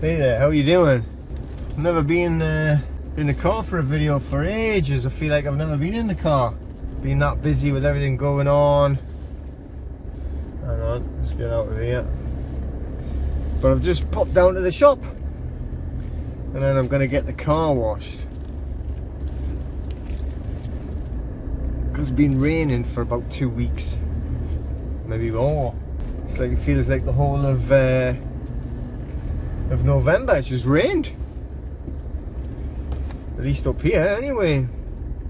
Hey there, how you doing? I've never been in the car for a video for ages. I feel like I've never been in the car. Been that busy with everything going on. Hang on, let's get out of here. But I've just popped down to the shop. And then I'm going to get the car washed. Because it's been raining for about 2 weeks. Maybe more. It's like, it feels like the whole of November it's just rained. At least up here anyway.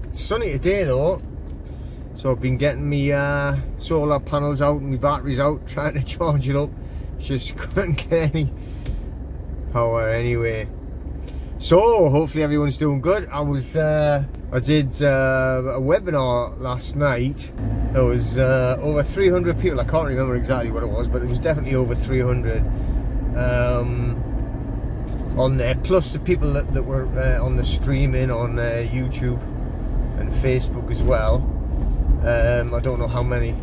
It's sunny today though. So I've been getting me solar panels out and my batteries out, trying to charge it up. Just couldn't get any power anyway. So hopefully everyone's doing good. I did a webinar last night. There was over 300 people. I can't remember exactly what it was, but it was definitely over 300 on there, plus the people that were on the streaming on YouTube and Facebook as well. I don't know how many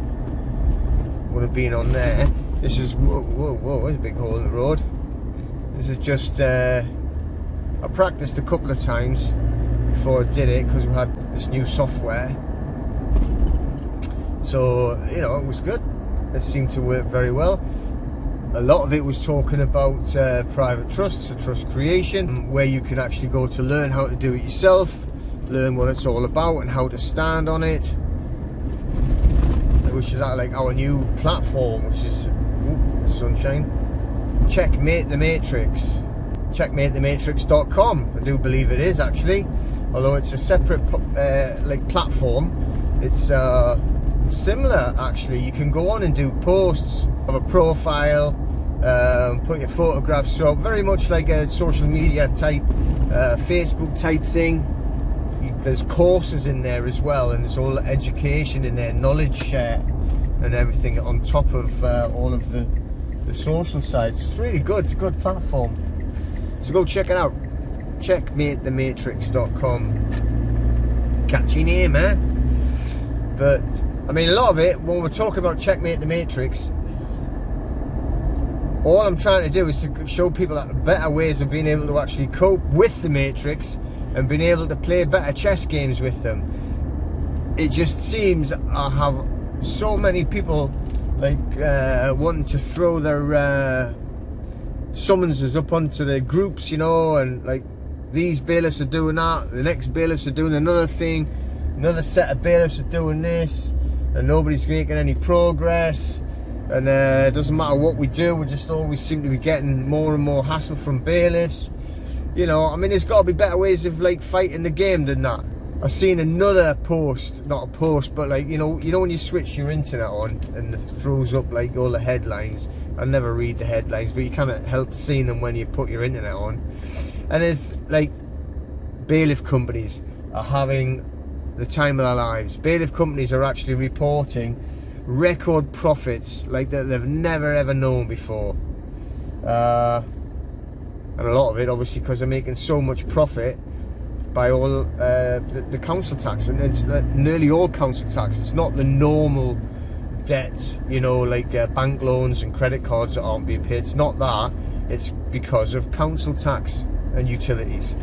would have been on there. This is whoa, there's a big hole in the road. This is just I practiced a couple of times before I did it because we had this new software, so you know it was good. It seemed to work very well. A lot of it was talking about private trusts, trust creation, where you can actually go to learn how to do it yourself, learn what it's all about and how to stand on it, which is like our new platform, which is sunshine. Checkmate the Matrix. Checkmatethematrix.com. I do believe it is actually, although it's a separate like platform. It's similar actually. You can go on and do posts, have a profile, put your photographs up, very much like a social media type, Facebook type thing. There's courses in there as well, and there's all education in there, knowledge share and everything on top of all of the social sites. It's really good. It's a good platform, so go check it out. Checkmatethematrix.com. Catchy name, eh? But I mean, a lot of it, when we're talking about Checkmate the Matrix, all I'm trying to do is to show people that better ways of being able to actually cope with the Matrix and being able to play better chess games with them. It just seems I have so many people like wanting to throw their summonses up onto the groups, you know, and like these bailiffs are doing that, the next bailiffs are doing another thing, another set of bailiffs are doing this, and nobody's making any progress, and it doesn't matter what we do, we just always seem to be getting more and more hassle from bailiffs. You know, I mean, there's got to be better ways of like fighting the game than that. I've seen another post, not a post, but like, you know when you switch your internet on and it throws up like all the headlines. I never read the headlines, but you kind of help seeing them when you put your internet on. And it's like bailiff companies are having the time of their lives. Bailiff companies are actually reporting record profits like that they've never ever known before. And a lot of it obviously because they're making so much profit by all the council tax, and it's nearly all council tax. It's not the normal debt, you know, like bank loans and credit cards that aren't being paid. It's not that. It's because of council tax and utilities.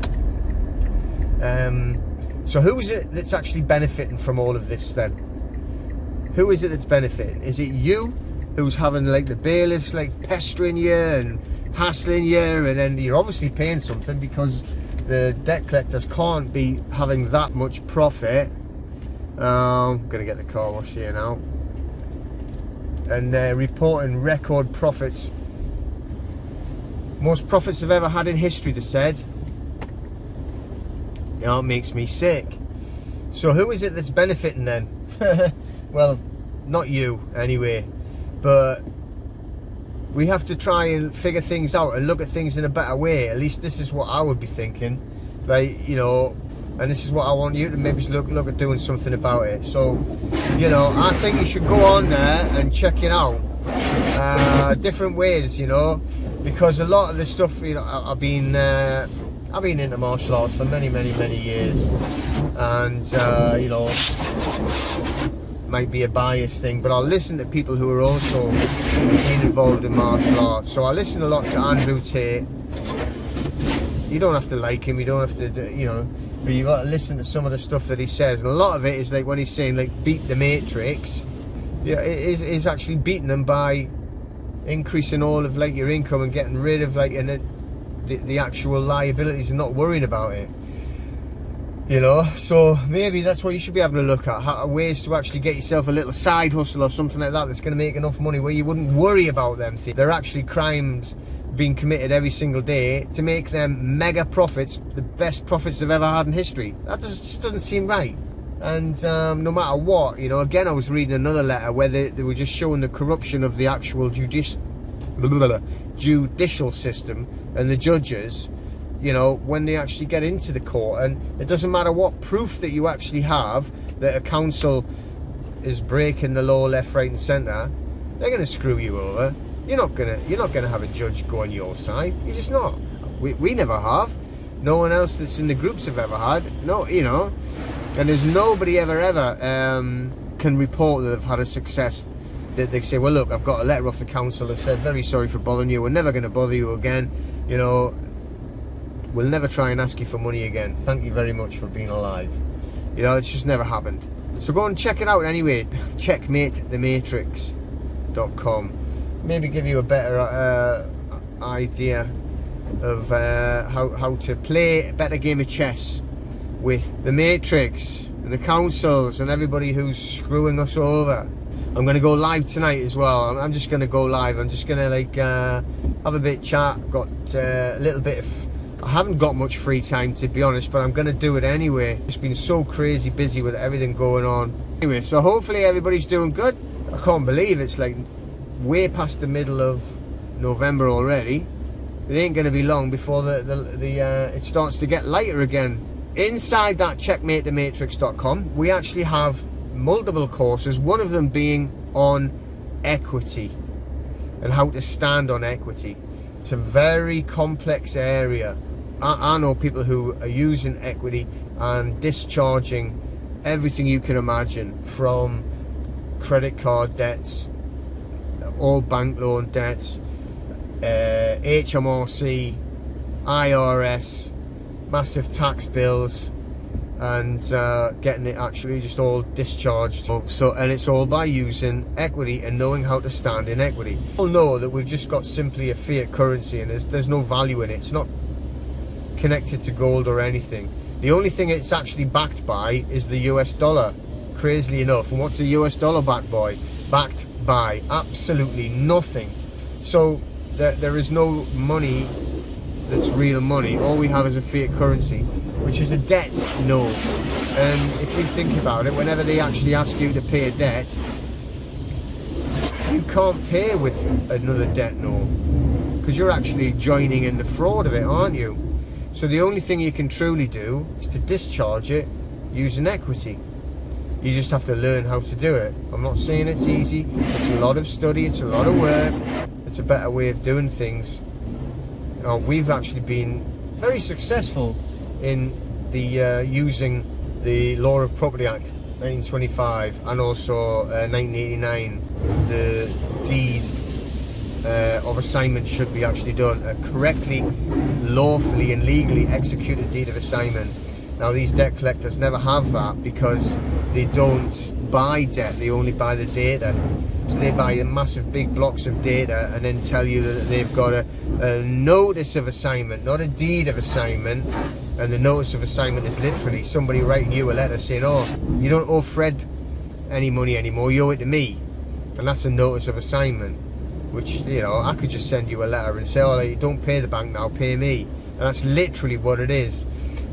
So who is it that's actually benefiting from all of this then? Who is it that's benefiting? Is it you who's having like the bailiffs like pestering you and hassling you, and then you're obviously paying something because the debt collectors can't be having that much profit. I'm gonna get the car washed here now. And they're reporting record profits. Most profits they've ever had in history, they said. You know, it makes me sick. So who is it that's benefiting then? Well, not you anyway, but we have to try and figure things out and look at things in a better way. At least this is what I would be thinking, like, you know, and this is what I want you to maybe look at doing something about it. So, you know, I think you should go on there and check it out, different ways, you know, because a lot of this stuff, you know, I've been into martial arts for many years, and you know, might be a biased thing, but I'll listen to people who are also being involved in martial arts. So I listen a lot to Andrew Tate. You don't have to like him, you don't have to, you know, but you got to listen to some of the stuff that he says, and a lot of it is like when he's saying like beat the Matrix. Yeah, it is actually beating them by increasing all of like your income and getting rid of like the actual liabilities and not worrying about it. You know, so maybe that's what you should be having a look at, ways to actually get yourself a little side hustle or something like that that's going to make enough money where you wouldn't worry about them things. They're actually crimes being committed every single day to make them mega profits, the best profits they've ever had in history. That just doesn't seem right. And no matter what, you know, again, I was reading another letter where they were just showing the corruption of the actual judicial system and the judges, you know, when they actually get into the court. And it doesn't matter what proof that you actually have that a council is breaking the law left, right and centre, they're going to screw you over. You're not gonna have a judge go on your side. You're just not. We never have. No one else that's in the groups have ever had. No, you know. And there's nobody ever can report that they've had a success that they say, well look, I've got a letter off the council that said, very sorry for bothering you, we're never going to bother you again, you know, we'll never try and ask you for money again, thank you very much for being alive. You know, it's just never happened. So go and check it out anyway, Checkmate the Matrix.com. Maybe give you a better idea of how to play a better game of chess with the Matrix and the councils and everybody who's screwing us over. I'm going to go live tonight as well. I'm just going to go live. I'm just going to like have a bit of chat. Got a little bit of, I haven't got much free time to be honest, but I'm going to do it anyway. Just been so crazy busy with everything going on. Anyway, so hopefully everybody's doing good. I can't believe it's like way past the middle of November already. It ain't going to be long before it starts to get lighter again. Inside that checkmatethematrix.com, we actually have multiple courses, one of them being on equity and how to stand on equity. It's a very complex area. I know people who are using equity and discharging everything you can imagine, from credit card debts, all bank loan debts, HMRC, IRS, massive tax bills, and getting it actually just all discharged. So, and it's all by using equity and knowing how to stand in equity. People know that we've just got simply a fiat currency and there's no value in it. It's not connected to gold or anything. The only thing it's actually backed by is the US dollar, crazily enough. And what's the US dollar backed by? Backed by absolutely nothing. So there is no money that's real money. All we have is a fiat currency, which is a debt note. And if you think about it, whenever they actually ask you to pay a debt, you can't pay with another debt note because you're actually joining in the fraud of it, aren't you? So the only thing you can truly do is to discharge it using equity. You just have to learn how to do it. I'm not saying it's easy. It's a lot of study, it's a lot of work. It's a better way of doing things. We've actually been very successful in the using the Law of Property Act 1925 and also 1989. The deed of assignment should be actually done. A correctly, lawfully and legally executed deed of assignment. Now these debt collectors never have that because they don't buy debt, they only buy the data. So they buy massive big blocks of data and then tell you that they've got a notice of assignment, not a deed of assignment. And the notice of assignment is literally somebody writing you a letter saying, oh, you don't owe Fred any money anymore, you owe it to me. And that's a notice of assignment, which, you know, I could just send you a letter and say, oh, you don't pay the bank now, pay me. And that's literally what it is.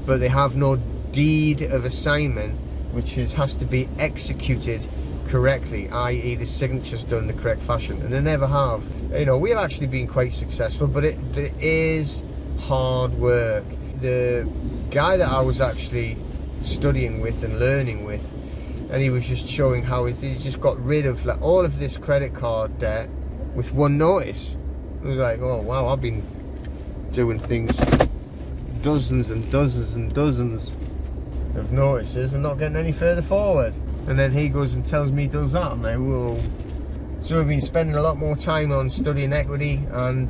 But they have no deed of assignment, which has to be executed correctly, i.e. the signature's done in the correct fashion, and they never have. You know, we have actually been quite successful, but it is hard work. The guy that I was actually studying with and learning with, and he was just showing how he just got rid of like all of this credit card debt with one notice. It was like, oh wow, I've been doing things, dozens and dozens and dozens of notices and not getting any further forward. And then he goes and tells me he does that. I'm like, whoa. So we've been spending a lot more time on studying equity and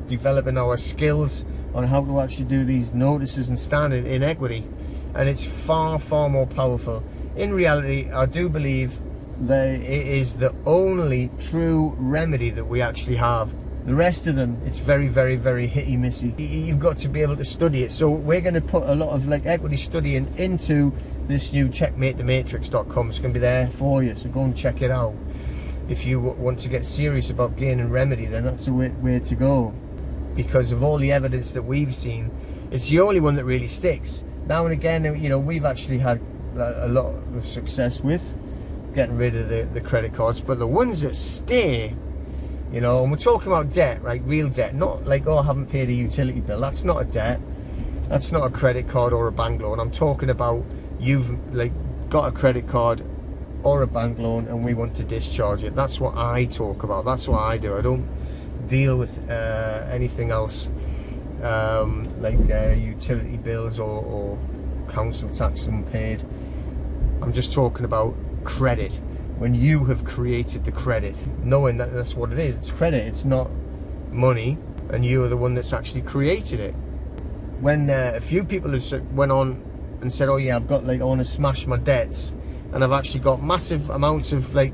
developing our skills on how to actually do these notices and standing in equity. And it's far, far more powerful. In reality, I do believe that it is the only true remedy that we actually have. The rest of them, it's very, very, very hitty-missy. You've got to be able to study it. So we're going to put a lot of like equity studying into this new checkmatethematrix.com. It's going to be there for you, so go and check it out. If you want to get serious about gaining remedy, then that's the way to go. Because of all the evidence that we've seen, it's the only one that really sticks. Now and again, you know, we've actually had a lot of success with getting rid of the credit cards, but the ones that stay, you know, and we're talking about debt, right? Real debt, not like, oh, I haven't paid a utility bill. That's not a debt. That's not a credit card or a bank loan. I'm talking about you've like got a credit card or a bank loan and we want to discharge it. That's what I talk about. That's what I do. I don't deal with anything else like utility bills or council tax unpaid. I'm just talking about credit. When you have created the credit, knowing that that's what it is, it's credit, it's not money, and you are the one that's actually created it. When a few people have went on and said, oh yeah, I've got like, I want to smash my debts, and I've actually got massive amounts of like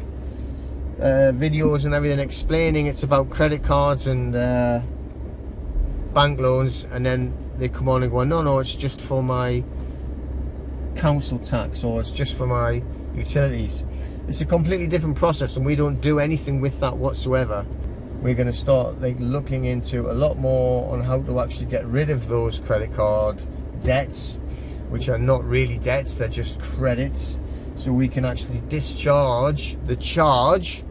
videos and everything explaining it's about credit cards and bank loans, and then they come on and go, no, it's just for my council tax, or it's just for my utilities. It's a completely different process, and we don't do anything with that whatsoever. We're going to start like looking into a lot more on how to actually get rid of those credit card debts, which are not really debts, they're just credits, so we can actually discharge the charge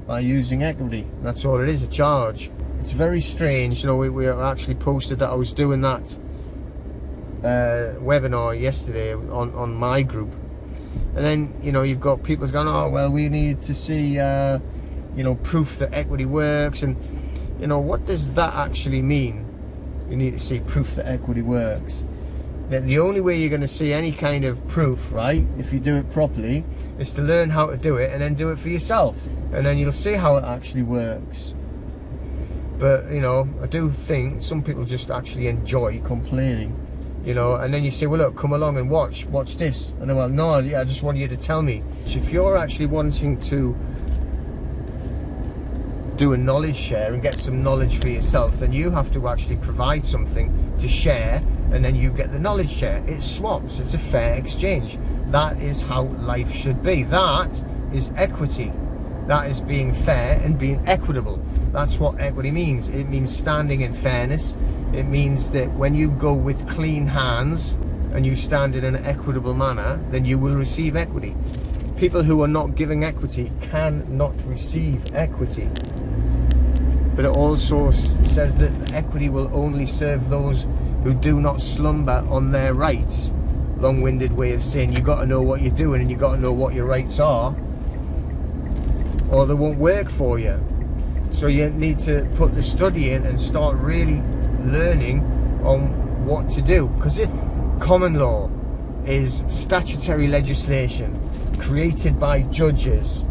by using equity. That's all it is, a charge. It's very strange, you know. We actually posted that I was doing that webinar yesterday on my group, and then, you know, you've got people going, oh well, we need to see you know, proof that equity works. And you know, what does that actually mean? You need to see proof that equity works. That the only way you're going to see any kind of proof, right, if you do it properly, is to learn how to do it and then do it for yourself, and then you'll see how it actually works. But you know, I do think some people just actually enjoy complaining, you know, and then you say, well look, come along and watch this, and they're, well, no, yeah, I just want you to tell me. So if you're actually wanting to do a knowledge share and get some knowledge for yourself, then you have to actually provide something to share, and then you get the knowledge share. It swaps, it's a fair exchange. That is how life should be. That is equity. That is being fair and being equitable. That's what equity means. It means standing in fairness. It means that when you go with clean hands and you stand in an equitable manner, then you will receive equity. People who are not giving equity cannot receive equity. But it also says that equity will only serve those who do not slumber on their rights. Long-winded way of saying you got to know what you're doing and you got to know what your rights are, or they won't work for you. So you need to put the study in and start really learning on what to do, because common law is statutory legislation created by judges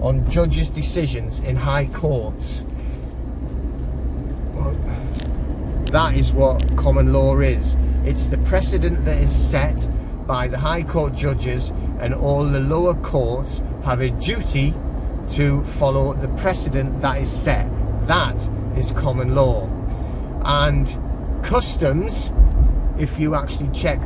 on judges' decisions in high courts. That is what common law is. It's the precedent that is set by the high court judges, and all the lower courts have a duty to follow the precedent that is set. That is common law. And customs, if you actually check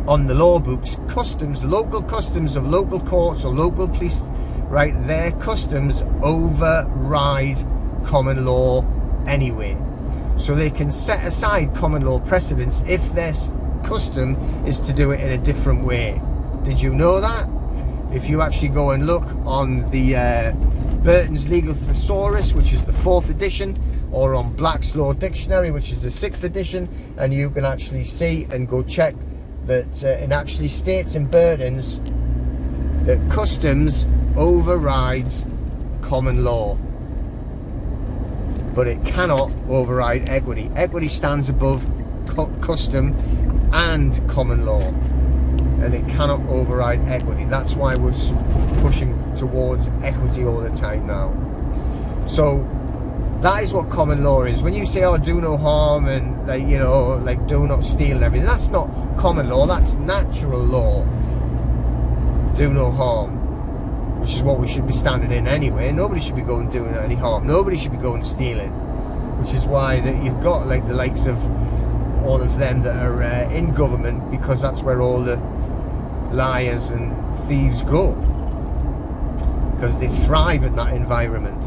on the law books, customs, local customs of local courts or local police, right, their customs override common law anyway. So they can set aside common law precedents if their custom is to do it in a different way. Did you know that? If you actually go and look on the Burton's Legal Thesaurus, which is the 4th edition, or on Black's Law Dictionary, which is the 6th edition, and you can actually see and go check that it actually states in Burton's that customs overrides common law. But it cannot override equity. Equity stands above custom and common law, and it cannot override equity. That's why we're pushing towards equity all the time now. So that is what common law is. When you say, oh, do no harm, and like, you know, like do not steal and everything, that's not common law, that's natural law. Do no harm, which is what we should be standing in anyway. Nobody should be going doing any harm. Nobody should be going stealing, which is why that you've got like the likes of all of them that are in government, because that's where all the liars and thieves go, because they thrive in that environment,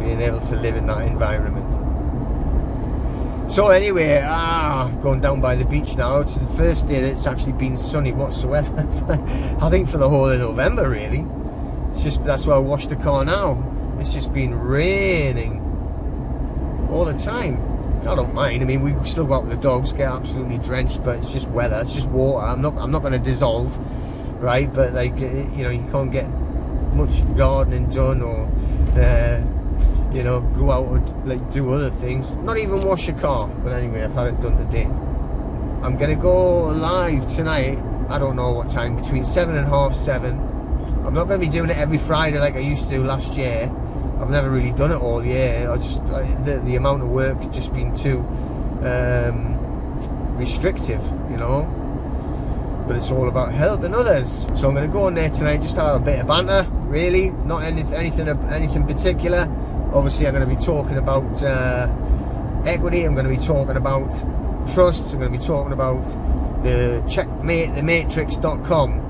being able to live in that environment. So anyway, going down by the beach now. It's the first day that it's actually been sunny whatsoever. I think for the whole of November, really. It's just, that's why I washed the car now. It's just been raining all the time. I don't mind. I mean, we still go out with the dogs, get absolutely drenched, but it's just weather, it's just water. I'm not going to dissolve, right? But like, you know, you can't get much gardening done, or you know, go out and like do other things. Not even wash your car. But anyway, I've had it done today. I'm gonna go live tonight. I don't know what time, between 7 and half 7. I'm not gonna be doing it every Friday like I used to last year. I've never really done it all year. I just the amount of work has just been too restrictive, you know. But it's all about helping others. So I'm gonna go on there tonight, just have a bit of banter. Really, not anything particular. Obviously, I'm going to be talking about equity. I'm going to be talking about trusts. I'm going to be talking about the Checkmate the Matrix.com.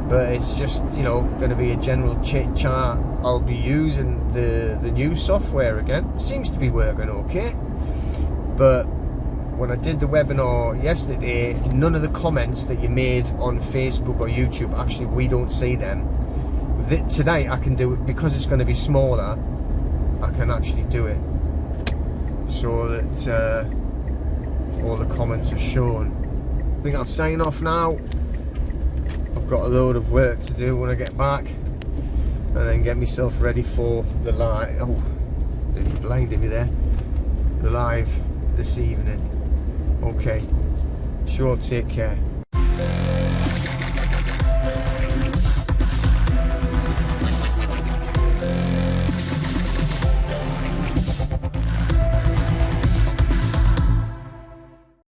But it's just, you know, going to be a general chit chat. I'll be using the new software again. Seems to be working okay. But when I did the webinar yesterday, none of the comments that you made on Facebook or YouTube, actually, we don't see them. Today I can do it, because it's going to be smaller. I can actually do it so that all the comments are shown. I think I'll sign off now. I've got a load of work to do when I get back, and then get myself ready for the live. Oh, they blinded me there. The live this evening. Okay, sure, take care.